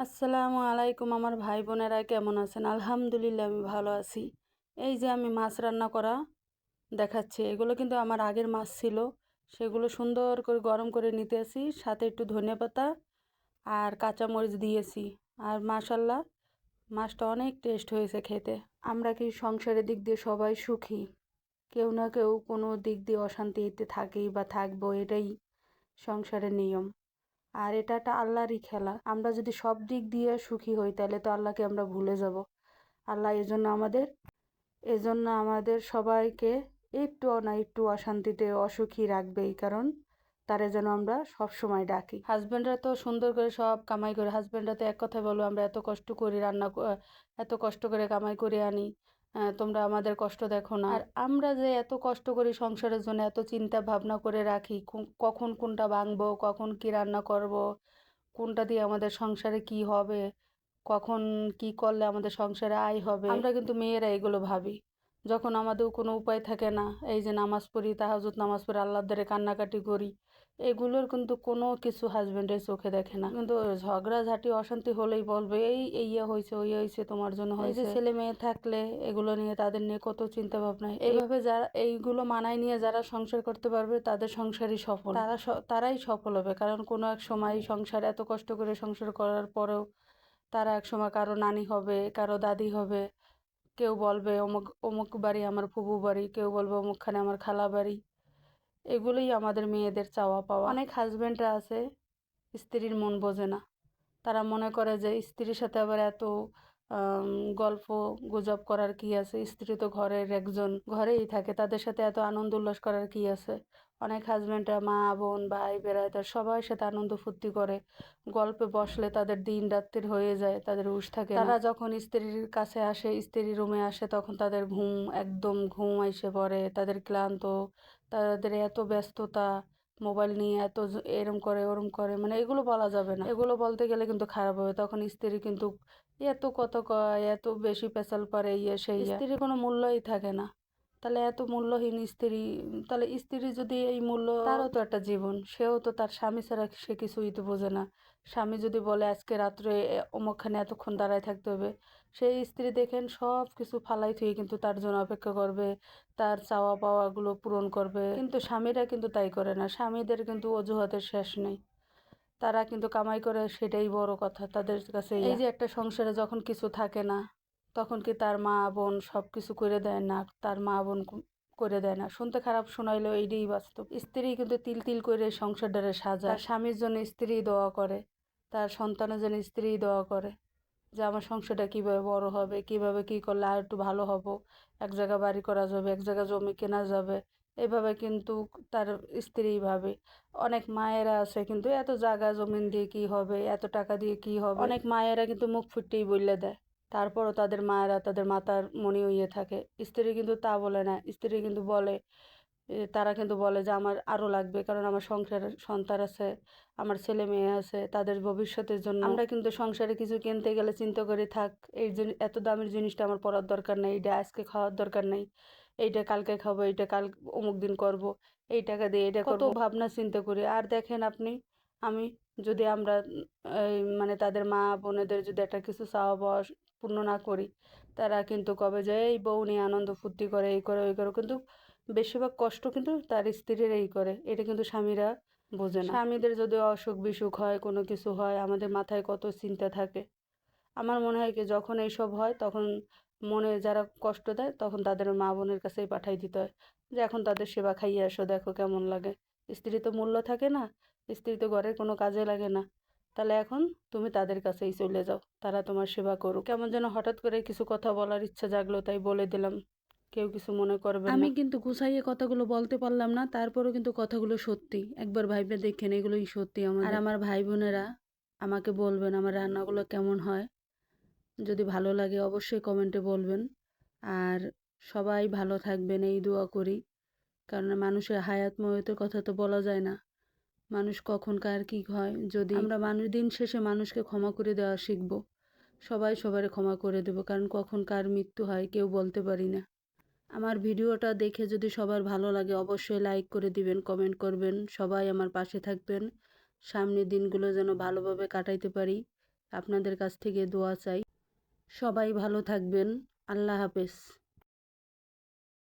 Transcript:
আসসালামু আলাইকুম আমার ভাই বোনেরা কেমন আছেন? আলহামদুলিল্লাহ আমি ভালো আছি। এই যে আমি মাছ রান্না করা দেখাচ্ছি, এগুলো কিন্তু আমার আগের মাছ ছিল। সেগুলো সুন্দর করে গরম করে নিতে আসি, সাথে একটু ধনেপাতা আর কাঁচামরিচ দিয়েছি। আর মাশাল্লাহ, মাছটা অনেক টেস্ট হয়েছে খেতে। আমরা কি সংসারের দিক দিয়ে সবাই সুখী? কেউ না কেউ কোনো দিক দিয়ে অশান্তিতে থাকেই বা থাকবো, এটাই সংসারের নিয়ম। আর এটা একটা আল্লাহরই খেলা। আমরা যদি সব দিক দিয়ে সুখী হই তাহলে তো আল্লাহকে আমরা ভুলে যাব। আল্লাহ এজন্য আমাদের সবাইকে একটু না একটু অশান্তিতে অসুখী রাখবেই, কারণ তারে যেন আমরা সব সময় ডাকি। হাজবেন্ডরা তো সুন্দর করে সব কামাই করে, হাজবেন্ডরা তো এক কথায় বলবো আমরা এত কষ্ট করি এত কষ্ট করে কামাই করে আনি, তোমরা আমাদের কষ্ট দেখো না। আর আমরা যে এত কষ্ট করি সংসারের জন্য, এত চিন্তা ভাবনা করে রাখি কখন কোনটা ভাঙবো, কখন কি রান্না করব, কোনটা দিয়ে আমাদের সংসারে কি হবে, কখন কি করলে আমাদের সংসারে আয় হবে, আমরা কিন্তু মেয়েরা এগুলো ভাবি। যখন আমাদের কোনো উপায় থাকে না, এই যে নামাজ পড়ি, তাহাজ্জুদ নামাজ পড়ি, আল্লাহর দ্বারে কান্নাকাটি করি, এগুলোর কিন্তু কোনো কিছু হাজবেন্ডের চোখে দেখে না। কিন্তু ঝগড়াঝাটি অশান্তি হলেই বলবে এই এই হয়েছে ওই হয়েছে তোমার জন্য হয়েছে। ছেলে মেয়ে থাকলে এগুলো নিয়ে তাদের নিয়ে কত চিন্তা ভাবনা। এইভাবে যারা এইগুলো মানায় নিয়ে যারা সংসার করতে পারবে তাদের সংসারই সফল, তারাই সফল হবে। কারণ কোনো এক সময় সংসার এত কষ্ট করে সংসার করার পরেও তারা এক সময় কারো নানি হবে, কারো দাদি হবে। কেউ বলবে অমুক অমুক বাড়ি আমার ফুফু বাড়ি, কেউ বলবে অমুকখানে আমার খালা বাড়ি। এগুলোই আমাদের মেয়েদের চাওয়া পাওয়া। অনেক হাজবেন্ডরা আছে স্ত্রীর মন বোঝে না। তারা মনে করে যে স্ত্রীর সাথে আবার এত গল্প গুজব করার কি আছে, স্ত্রী তো ঘরের একজন, ঘরেই থাকে, তাদের সাথে এত আনন্দ উল্লাস করার কি আছে। অনেক হাজবেন্ডরা মা বোন ভাই বেড়াইতার সবার সাথে আনন্দ ফুর্তি করে, গল্পে বসলে তাদের দিন রাত্রির হয়ে যায়, তাদের হুঁশ থাকে না। তারা যখন স্ত্রীর কাছে আসে, স্ত্রীর রুমে আসে, তখন তাদের একদম ঘুম আইসে পড়ে, তাদের ক্লান্ত, তাদের এত ব্যস্ততা, মোবাইল নিয়ে এত এরম করে ওরম করে, মানে এগুলো বলা যাবে না। এগুলো বলতে গেলে কিন্তু খারাপ হবে। তখন স্ত্রী কিন্তু এত কথা কয়, এত বেশি পেঁচাল পারে, সেই স্ত্রীর কোনো মূল্যই থাকে না। তাহলে এত মূল্যহীন স্ত্রী, তাহলে স্ত্রী যদি এই মূল্য, তারও তো একটা জীবন, সেও তো তার স্বামী ছাড়া সে কিছুই তো বোঝে না। স্বামী যদি বলে আজকে রাত্রে অমুকখানে এতক্ষণ দাঁড়ায় থাকতে হবে, সেই স্ত্রী দেখেন সব কিছু ফালাই থুয়ে কিন্তু তার জন্য অপেক্ষা করবে, তার চাওয়া পাওয়াগুলো পূরণ করবে। কিন্তু স্বামীরা কিন্তু তাই করে না। স্বামীদের কিন্তু অজুহাতের শেষ নেই। তারা কিন্তু কামাই করে, সেটাই বড় কথা তাদের কাছে। এই যে একটা সংসারে যখন কিছু থাকে না, তখন কি তার মা বোন সব কিছু করে দেয় না? তার মা বোন করে দেয় না। শুনতে খারাপ শোনাইলেও এইটাই বাস্তব। স্ত্রী কিন্তু তিল তিল করে সংসারটারে সাজায়। তার স্বামীর জন্য স্ত্রী দোয়া করে, তার সন্তানের জন্য স্ত্রী দোয়া করে যে আমার সংসারটা কিভাবে বড় হবে, কিভাবে কি করলে আর একটু ভালো হব, এক জায়গা বাড়ি করা যাবে, এক জায়গা জমি কেনা যাবে। এভাবে কিন্তু তার স্ত্রী ভাবে। অনেক মায়েরা আছে কিন্তু এত জায়গা জমিন দিয়ে কি হবে, এত টাকা দিয়ে কি হবে, অনেক মায়েরা কিন্তু মুখ ফুটতেই বললে দেয়। তারপরও তাদের মায়েরা তাদের মাতার মনে হইয়ে থাকে। স্ত্রী কিন্তু তা বলে না। স্ত্রী কিন্তু বলে, তারা কিন্তু বলে যে আমার আরো লাগবে, কারণ আমার সংসারে সন্তান আছে, আমার ছেলে মেয়ে আছে, তাদের ভবিষ্যতের জন্য। আমরা কিন্তু সংসারে কিছু কিনতে গেলে চিন্তা করে থাক, এত দামের জিনিসটা আমার পরার দরকার নেই, এইটা আজকে খাওয়ার দরকার নেই, এইটা কালকে খাবো, এইটা কাল অমুক দিন করব, এই টাকা দিয়ে এটা কত ভাবনা চিন্তা করি। আর দেখেন আপনি, আমি যদি আমরা মানে তাদের মা বোনেদের যদি একটা কিছু চাওয়া পাওয়া পূর্ণ না করি, তারা কিন্তু কবে যে এই বউ নিয়ে আনন্দ ফুর্তি করে, এই করে ওই করে, কিন্তু বেশিরভাগ কষ্ট কিন্তু তার স্ত্রীরাই করে। এটা কিন্তু স্বামীরা বোঝে না। স্বামীদের যদি অসুখ বিসুখ হয়, কোনো কিছু হয়, আমাদের মাথায় কত চিন্তা থাকে। আমার মনে হয় কি যখন এইসব হয় তখন মনে যারা কষ্ট দেয় তখন তাদের মা বোনের কাছেই পাঠাই দিতে হয়, যে এখন তাদের সেবা খাইয়ে আসো, দেখো কেমন লাগে। স্ত্রী তো মূল্য থাকে না, স্ত্রী তো ঘরের কোনো কাজে লাগে না, তাহলে এখন তুমি তাদের কাছেই চলে যাও, তারা তোমার সেবা করুক। কেমন যেন হঠাৎ করে কিছু কথা বলার ইচ্ছা জাগলো, তাই বলে দিলাম, কেউ কিছু মনে করবেন না। আমি কিন্তু গুছাইয়ে কথাগুলো বলতে পারলাম না, তারপরেও কিন্তু কথাগুলো সত্যি। একবার ভাইবে দেখেন, এগুলোই সত্যি আমার। আর আমার ভাই বোনেরা আমাকে বলবেন আমার রান্নাগুলো কেমন হয়। যদি ভালো লাগে অবশ্যই কমেন্টে বলবেন। আর সবাই ভালো থাকবেন এই দোয়া করি, কারণ মানুষের হায়াত ময়তের কথা তো বলা যায় না, মানুষ কখন কার কি হয়। যদি আমরা দিন শেষে মানুষকে ক্ষমা করে দেওয়া শিখব, সবাই সবারে ক্ষমা করে দেব, কারণ কখন কার মৃত্যু হয় কেউ বলতে পারি না। আমার ভিডিওটা দেখে যদি সবার ভালো লাগে অবশ্যই লাইক করে দিবেন, কমেন্ট করবেন, সবাই আমার পাশে থাকবেন, সামনের দিনগুলো যেন ভালোভাবে কাটাইতে পারি আপনাদের কাছ থেকে দোয়া চাই। সবাই ভালো থাকবেন। আল্লাহ হাফেজ।